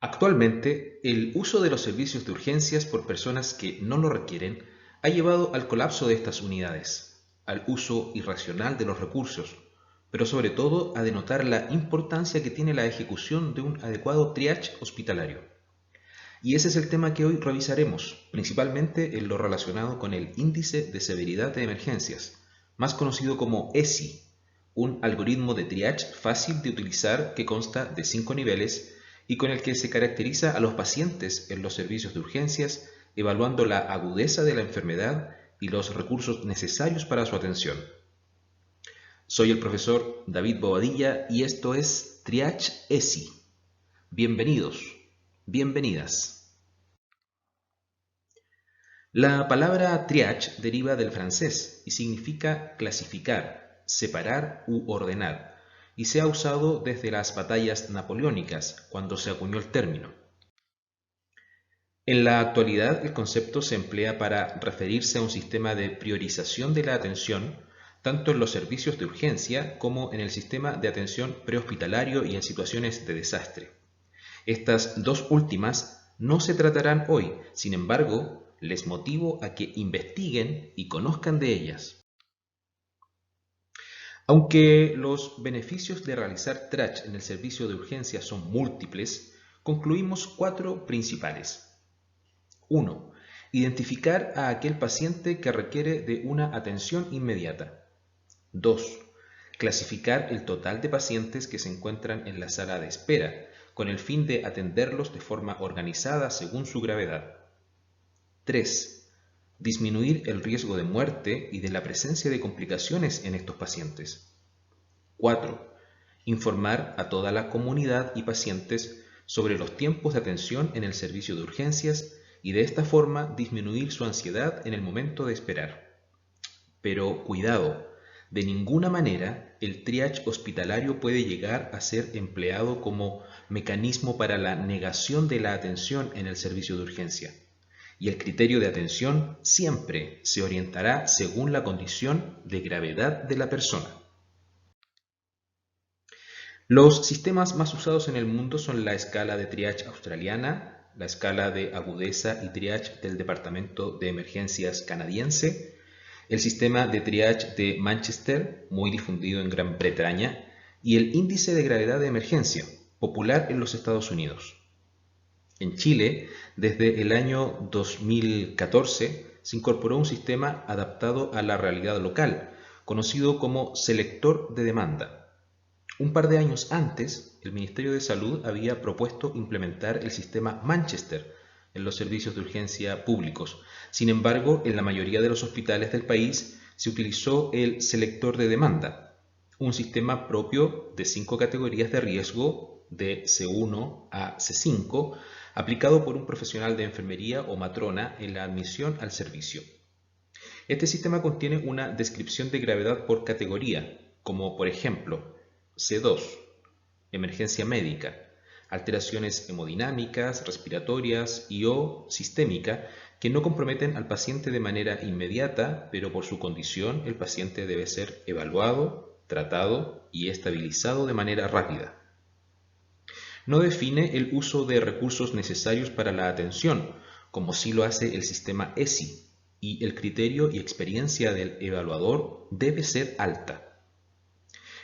Actualmente, el uso de los servicios de urgencias por personas que no lo requieren ha llevado al colapso de estas unidades, al uso irracional de los recursos, pero sobre todo a denotar la importancia que tiene la ejecución de un adecuado triage hospitalario. Y ese es el tema que hoy revisaremos, principalmente en lo relacionado con el índice de severidad de emergencias, más conocido como ESI, un algoritmo de triage fácil de utilizar que consta de 5 niveles y con el que se caracteriza a los pacientes en los servicios de urgencias, evaluando la agudeza de la enfermedad y los recursos necesarios para su atención. Soy el profesor David Bobadilla y esto es Triage ESI. Bienvenidos, bienvenidas. La palabra triage deriva del francés y significa clasificar, separar u ordenar, y se ha usado desde las batallas napoleónicas, cuando se acuñó el término. En la actualidad, el concepto se emplea para referirse a un sistema de priorización de la atención, tanto en los servicios de urgencia como en el sistema de atención prehospitalario y en situaciones de desastre. Estas dos últimas no se tratarán hoy, sin embargo, les motivo a que investiguen y conozcan de ellas. Aunque los beneficios de realizar TRACH en el servicio de urgencia son múltiples, concluimos cuatro principales. 1. Identificar a aquel paciente que requiere de una atención inmediata. 2. Clasificar el total de pacientes que se encuentran en la sala de espera, con el fin de atenderlos de forma organizada según su gravedad. 3. Disminuir el riesgo de muerte y de la presencia de complicaciones en estos pacientes. 4. Informar a toda la comunidad y pacientes sobre los tiempos de atención en el servicio de urgencias y de esta forma disminuir su ansiedad en el momento de esperar. Pero cuidado, de ninguna manera el triage hospitalario puede llegar a ser empleado como mecanismo para la negación de la atención en el servicio de urgencia. Y el criterio de atención siempre se orientará según la condición de gravedad de la persona. Los sistemas más usados en el mundo son la escala de triage australiana, la escala de agudeza y triage del Departamento de Emergencias canadiense, el sistema de triage de Manchester, muy difundido en Gran Bretaña, y el índice de gravedad de emergencia, popular en los Estados Unidos. En Chile, desde el año 2014, se incorporó un sistema adaptado a la realidad local, conocido como selector de demanda. Un par de años antes, el Ministerio de Salud había propuesto implementar el sistema Manchester en los servicios de urgencia públicos. Sin embargo, en la mayoría de los hospitales del país se utilizó el selector de demanda, un sistema propio de 5 categorías de riesgo de C1 a C5, aplicado por un profesional de enfermería o matrona en la admisión al servicio. Este sistema contiene una descripción de gravedad por categoría, como por ejemplo C2, emergencia médica, alteraciones hemodinámicas, respiratorias y o sistémica que no comprometen al paciente de manera inmediata, pero por su condición el paciente debe ser evaluado, tratado y estabilizado de manera rápida. No define el uso de recursos necesarios para la atención, como sí lo hace el sistema ESI, y el criterio y experiencia del evaluador debe ser alta.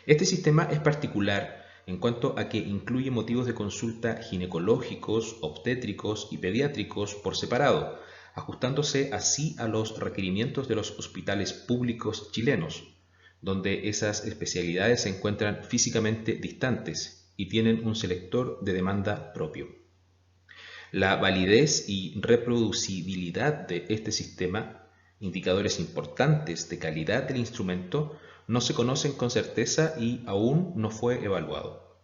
Este sistema es particular en cuanto a que incluye motivos de consulta ginecológicos, obstétricos y pediátricos por separado, ajustándose así a los requerimientos de los hospitales públicos chilenos, donde esas especialidades se encuentran físicamente distantes y tienen un selector de demanda propio. La validez y reproducibilidad de este sistema, indicadores importantes de calidad del instrumento, no se conocen con certeza y aún no fue evaluado.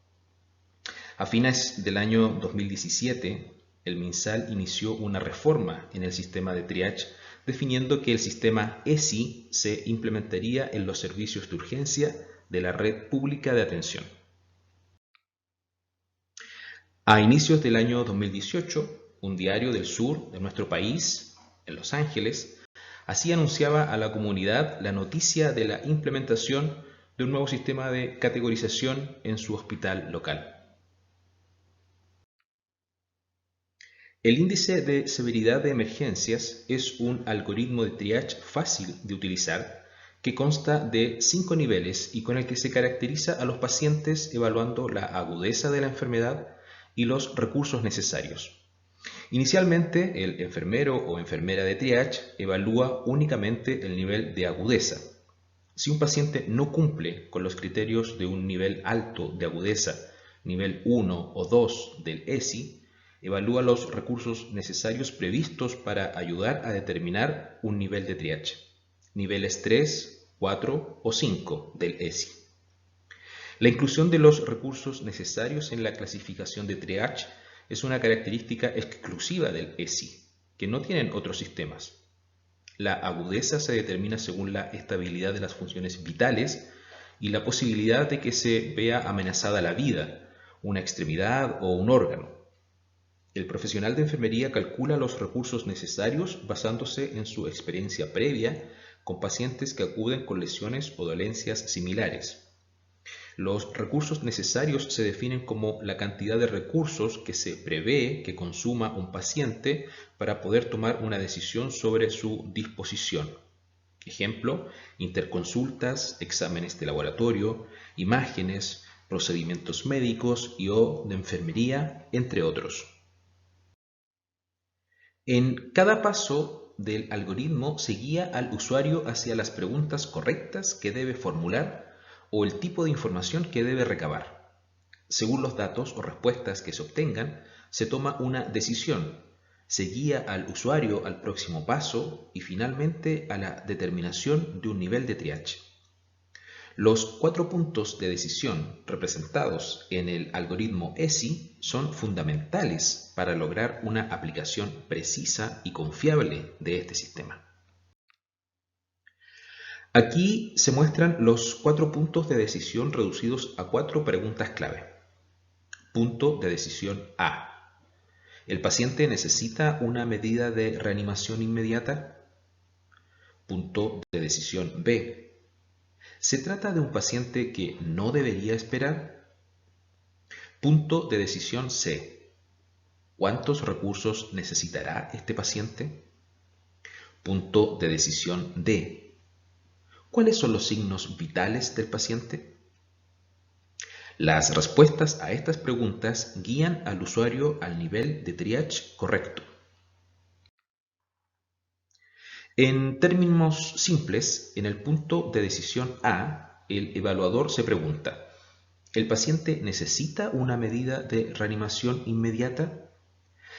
A fines del año 2017, el MinSal inició una reforma en el sistema de triage, definiendo que el sistema ESI se implementaría en los servicios de urgencia de la red pública de atención. A inicios del año 2018, un diario del sur de nuestro país, en Los Ángeles, así anunciaba a la comunidad la noticia de la implementación de un nuevo sistema de categorización en su hospital local. El índice de severidad de emergencias es un algoritmo de triage fácil de utilizar que consta de 5 niveles y con el que se caracteriza a los pacientes evaluando la agudeza de la enfermedad y los recursos necesarios. Inicialmente, el enfermero o enfermera de triage evalúa únicamente el nivel de agudeza. Si un paciente no cumple con los criterios de un nivel alto de agudeza, nivel 1 o 2 del ESI, evalúa los recursos necesarios previstos para ayudar a determinar un nivel de triage, niveles 3, 4 o 5 del ESI. La inclusión de los recursos necesarios en la clasificación de triage es una característica exclusiva del ESI, que no tienen otros sistemas. La agudeza se determina según la estabilidad de las funciones vitales y la posibilidad de que se vea amenazada la vida, una extremidad o un órgano. El profesional de enfermería calcula los recursos necesarios basándose en su experiencia previa con pacientes que acuden con lesiones o dolencias similares. Los recursos necesarios se definen como la cantidad de recursos que se prevé que consuma un paciente para poder tomar una decisión sobre su disposición. Ejemplo, interconsultas, exámenes de laboratorio, imágenes, procedimientos médicos y o de enfermería, entre otros. En cada paso del algoritmo se guía al usuario hacia las preguntas correctas que debe formular o el tipo de información que debe recabar. Según los datos o respuestas que se obtengan, se toma una decisión, se guía al usuario al próximo paso y finalmente a la determinación de un nivel de triage. Los 4 puntos de decisión representados en el algoritmo ESI son fundamentales para lograr una aplicación precisa y confiable de este sistema. Aquí se muestran los 4 puntos de decisión reducidos a 4 preguntas clave. Punto de decisión A. ¿El paciente necesita una medida de reanimación inmediata? Punto de decisión B. ¿Se trata de un paciente que no debería esperar? Punto de decisión C. ¿Cuántos recursos necesitará este paciente? Punto de decisión D. ¿Cuáles son los signos vitales del paciente? Las respuestas a estas preguntas guían al usuario al nivel de triage correcto. En términos simples, en el punto de decisión A, el evaluador se pregunta: ¿el paciente necesita una medida de reanimación inmediata?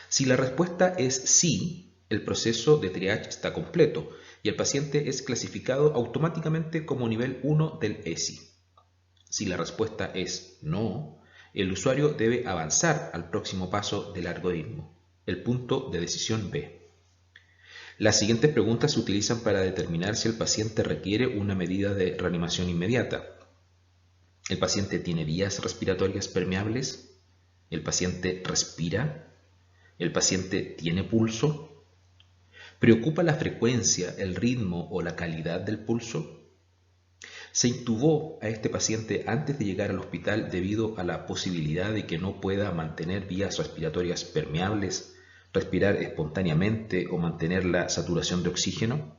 Si la respuesta es sí, el proceso de triage está completo y el paciente es clasificado automáticamente como nivel 1 del ESI. Si la respuesta es no, el usuario debe avanzar al próximo paso del algoritmo, el punto de decisión B. Las siguientes preguntas se utilizan para determinar si el paciente requiere una medida de reanimación inmediata. ¿El paciente tiene vías respiratorias permeables? ¿El paciente respira? ¿El paciente tiene pulso? ¿Preocupa la frecuencia, el ritmo o la calidad del pulso? ¿Se intubó a este paciente antes de llegar al hospital debido a la posibilidad de que no pueda mantener vías respiratorias permeables, respirar espontáneamente o mantener la saturación de oxígeno?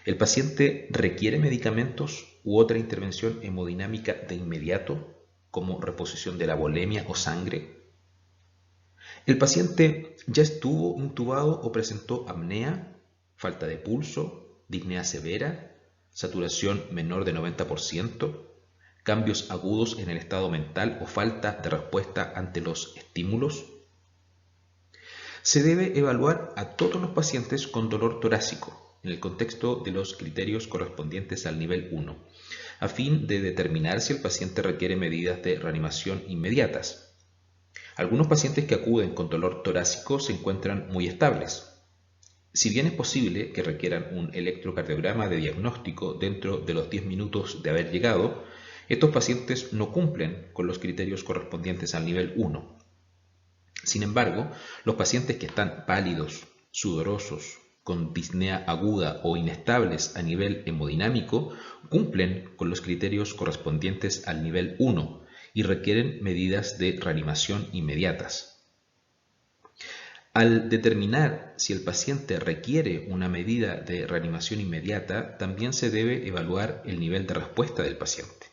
¿El paciente requiere medicamentos u otra intervención hemodinámica de inmediato, como reposición de la volemia o sangre? ¿El paciente ya estuvo intubado o presentó apnea, falta de pulso, disnea severa, saturación menor de 90%, cambios agudos en el estado mental o falta de respuesta ante los estímulos? Se debe evaluar a todos los pacientes con dolor torácico en el contexto de los criterios correspondientes al nivel 1, a fin de determinar si el paciente requiere medidas de reanimación inmediatas. Algunos pacientes que acuden con dolor torácico se encuentran muy estables. Si bien es posible que requieran un electrocardiograma de diagnóstico dentro de los 10 minutos de haber llegado, estos pacientes no cumplen con los criterios correspondientes al nivel 1. Sin embargo, los pacientes que están pálidos, sudorosos, con disnea aguda o inestables a nivel hemodinámico cumplen con los criterios correspondientes al nivel 1 y requieren medidas de reanimación inmediatas. Al determinar si el paciente requiere una medida de reanimación inmediata, también se debe evaluar el nivel de respuesta del paciente.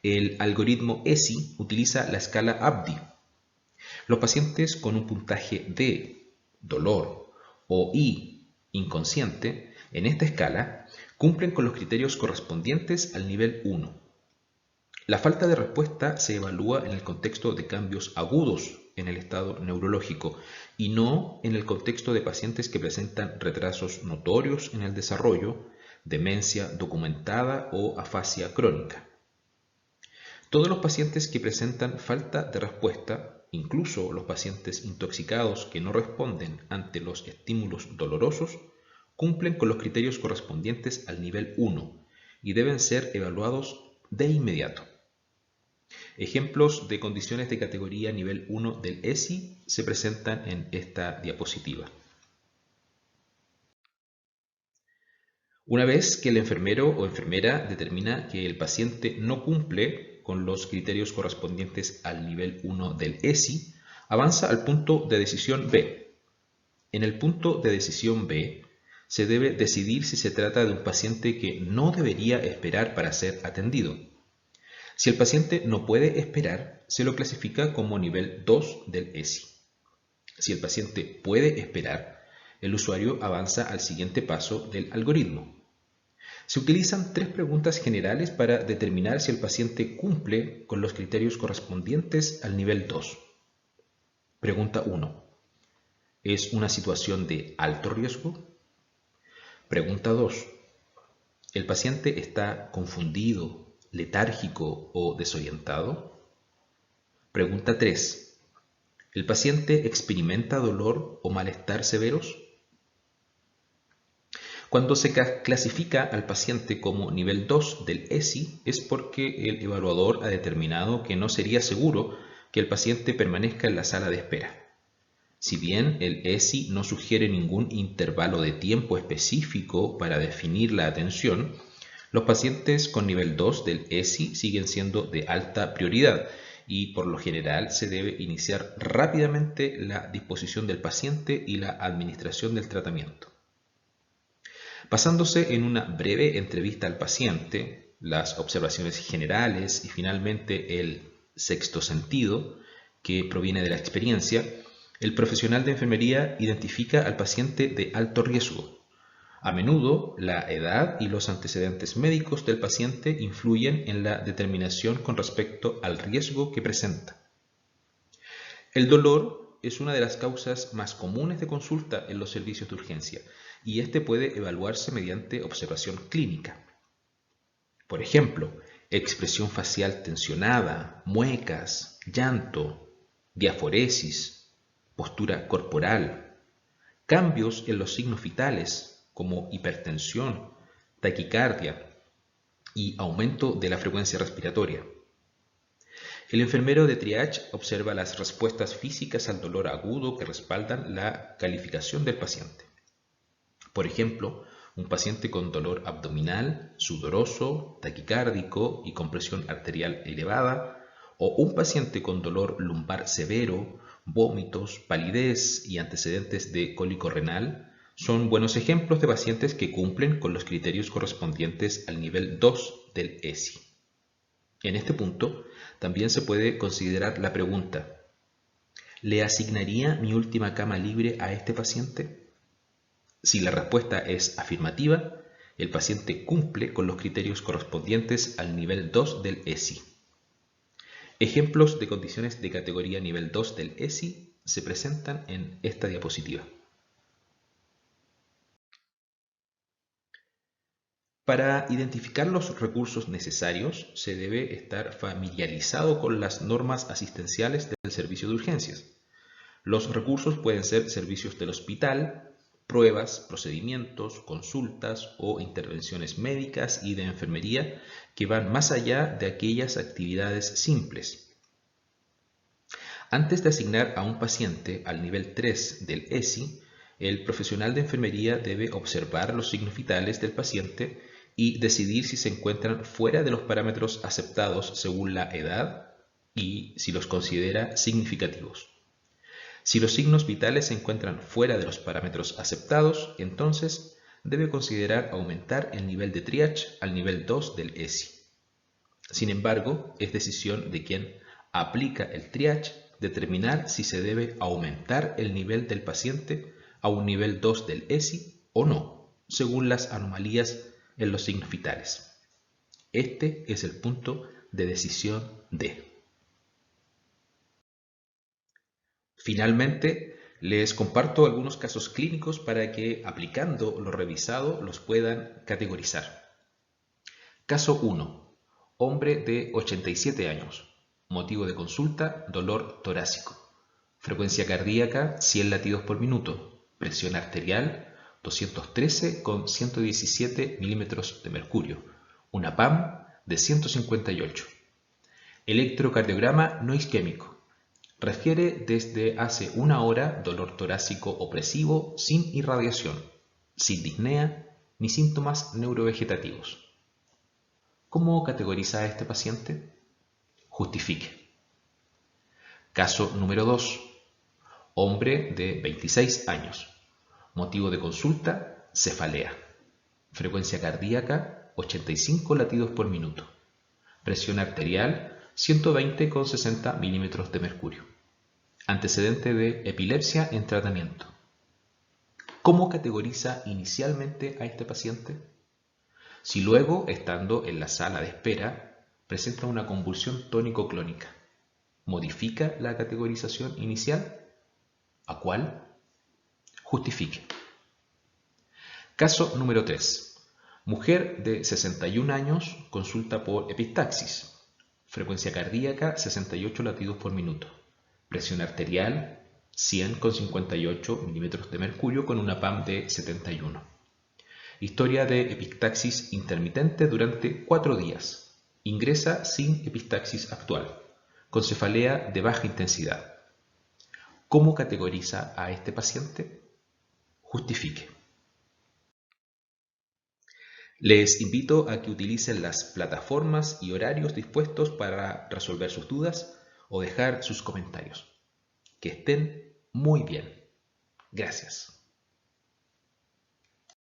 El algoritmo ESI utiliza la escala ABDI. Los pacientes con un puntaje D, dolor, o I, inconsciente, en esta escala cumplen con los criterios correspondientes al nivel 1. La falta de respuesta se evalúa en el contexto de cambios agudos en el estado neurológico y no en el contexto de pacientes que presentan retrasos notorios en el desarrollo, demencia documentada o afasia crónica. Todos los pacientes que presentan falta de respuesta, incluso los pacientes intoxicados que no responden ante los estímulos dolorosos, cumplen con los criterios correspondientes al nivel 1 y deben ser evaluados de inmediato. Ejemplos de condiciones de categoría nivel 1 del ESI se presentan en esta diapositiva. Una vez que el enfermero o enfermera determina que el paciente no cumple con los criterios correspondientes al nivel 1 del ESI, avanza al punto de decisión B. En el punto de decisión B, se debe decidir si se trata de un paciente que no debería esperar para ser atendido. Si el paciente no puede esperar, se lo clasifica como nivel 2 del ESI. Si el paciente puede esperar, el usuario avanza al siguiente paso del algoritmo. Se utilizan 3 preguntas generales para determinar si el paciente cumple con los criterios correspondientes al nivel 2. Pregunta 1. ¿Es una situación de alto riesgo? Pregunta 2. ¿El paciente está confundido, letárgico o desorientado? Pregunta 3. ¿El paciente experimenta dolor o malestar severos? Cuando se clasifica al paciente como nivel 2 del ESI es porque el evaluador ha determinado que no sería seguro que el paciente permanezca en la sala de espera. Si bien el ESI no sugiere ningún intervalo de tiempo específico para definir la atención, los pacientes con nivel 2 del ESI siguen siendo de alta prioridad y por lo general se debe iniciar rápidamente la disposición del paciente y la administración del tratamiento. Basándose en una breve entrevista al paciente, las observaciones generales y finalmente el sexto sentido, que proviene de la experiencia, el profesional de enfermería identifica al paciente de alto riesgo. A menudo, la edad y los antecedentes médicos del paciente influyen en la determinación con respecto al riesgo que presenta. El dolor es una de las causas más comunes de consulta en los servicios de urgencia y este puede evaluarse mediante observación clínica. Por ejemplo, expresión facial tensionada, muecas, llanto, diaforesis, postura corporal, cambios en los signos vitales como hipertensión, taquicardia y aumento de la frecuencia respiratoria. El enfermero de triage observa las respuestas físicas al dolor agudo que respaldan la calificación del paciente. Por ejemplo, un paciente con dolor abdominal, sudoroso, taquicárdico y con presión arterial elevada, o un paciente con dolor lumbar severo, vómitos, palidez y antecedentes de cólico renal, son buenos ejemplos de pacientes que cumplen con los criterios correspondientes al nivel 2 del ESI. En este punto, también se puede considerar la pregunta: ¿le asignaría mi última cama libre a este paciente? Si la respuesta es afirmativa, el paciente cumple con los criterios correspondientes al nivel 2 del ESI. Ejemplos de condiciones de categoría nivel 2 del ESI se presentan en esta diapositiva. Para identificar los recursos necesarios, se debe estar familiarizado con las normas asistenciales del servicio de urgencias. Los recursos pueden ser servicios del hospital, pruebas, procedimientos, consultas o intervenciones médicas y de enfermería que van más allá de aquellas actividades simples. Antes de asignar a un paciente al nivel 3 del ESI, el profesional de enfermería debe observar los signos vitales del paciente y decidir si se encuentran fuera de los parámetros aceptados según la edad y si los considera significativos. Si los signos vitales se encuentran fuera de los parámetros aceptados, entonces debe considerar aumentar el nivel de triage al nivel 2 del ESI. Sin embargo, es decisión de quien aplica el triage determinar si se debe aumentar el nivel del paciente a un nivel 2 del ESI o no, según las anomalías en los signos vitales. Este es el punto de decisión D. Finalmente, les comparto algunos casos clínicos para que, aplicando lo revisado, los puedan categorizar. Caso 1. Hombre de 87 años. Motivo de consulta, dolor torácico. Frecuencia cardíaca, 100 latidos por minuto. Presión arterial, 213 con 117 milímetros de mercurio. Una PAM de 158. Electrocardiograma no isquémico. Refiere desde hace una hora dolor torácico opresivo sin irradiación, sin disnea ni síntomas neurovegetativos. ¿Cómo categoriza a este paciente? Justifique. Caso número 2. Hombre de 26 años. Motivo de consulta, cefalea. Frecuencia cardíaca, 85 latidos por minuto. Presión arterial, 120,60 milímetros de mercurio. Antecedente de epilepsia en tratamiento. ¿Cómo categoriza inicialmente a este paciente? Si luego, estando en la sala de espera, presenta una convulsión tónico-clónica, ¿modifica la categorización inicial? ¿A cuál? Justifique. Caso número 3. Mujer de 61 años consulta por epistaxis. Frecuencia cardíaca 68 latidos por minuto. Presión arterial 100,58 milímetros de mercurio con una PAM de 71. Historia de epistaxis intermitente durante 4 días. Ingresa sin epistaxis actual, con cefalea de baja intensidad. ¿Cómo categoriza a este paciente? Justifique. Les invito a que utilicen las plataformas y horarios dispuestos para resolver sus dudas o dejar sus comentarios. Que estén muy bien. Gracias.